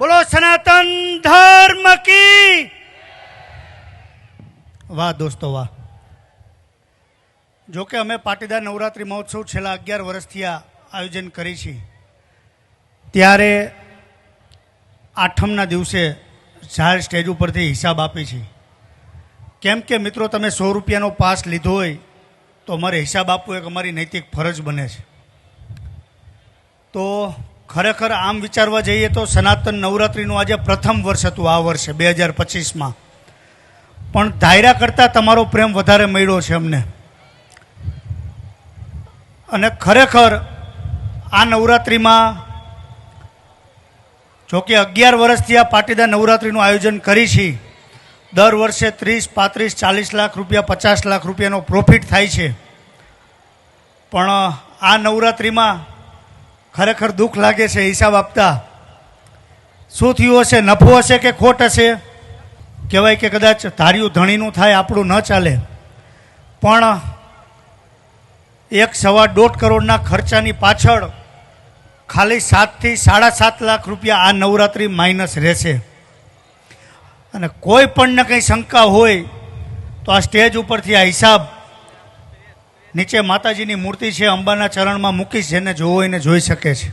બોલો સનાતન ધર્મ કી વાહ દોસ્તો વાહ। જો કે અમે પાટીદાર નવરાત્રિ મહોત્સવ છેલ્લા 11 વર્ષથી આ આયોજન કરી છે, ત્યારે આઠમના દિવસે જાહેર સ્ટેજ ઉપરથી હિસાબ આપી છે। કેમ કે મિત્રો તમે 100 રૂપિયાનો પાસ લીધો હોય તો અમારે હિસાબ આપવો એક અમારી નૈતિક ફરજ બને છે। તો ખરેખર આમ વિચારવા જઈએ તો સનાતન નવરાત્રિનું આજે પ્રથમ વર્ષ હતું, આ વર્ષે 2025માં, પણ ધાર્યા કરતાં તમારો પ્રેમ વધારે મળ્યો છે અમને। અને ખરેખર આ નવરાત્રિમાં જોકે 11 વર્ષથી આ પાટીદાર નવરાત્રિનું આયોજન કરી છે, દર વર્ષે 30, 35, 40 લાખ રૂપિયા, 50 લાખ રૂપિયાનો પ્રોફિટ થાય છે, પણ આ નવરાત્રિમાં ખરેખર દુઃખ લાગે છે હિસાબ આપતા। શું થયું હશે, નફો હશે કે ખોટ હશે? કહેવાય કે કદાચ ધાર્યું ધણીનું થાય, આપણું ન ચાલે, પણ 1.25 કરોડના ખર્ચાની પાછળ ખાલી 7 થી 7.5 લાખ રૂપિયા આ નવરાત્રિ માઇનસ રહેશે। અને કોઈ પણને કંઈ શંકા હોય તો આ સ્ટેજ ઉપરથી આ હિસાબ નીચે માતાજીની મૂર્તિ છે, અંબાના ચરણમાં મૂકી છે, જેને જોવો એને જોઈ શકે છે।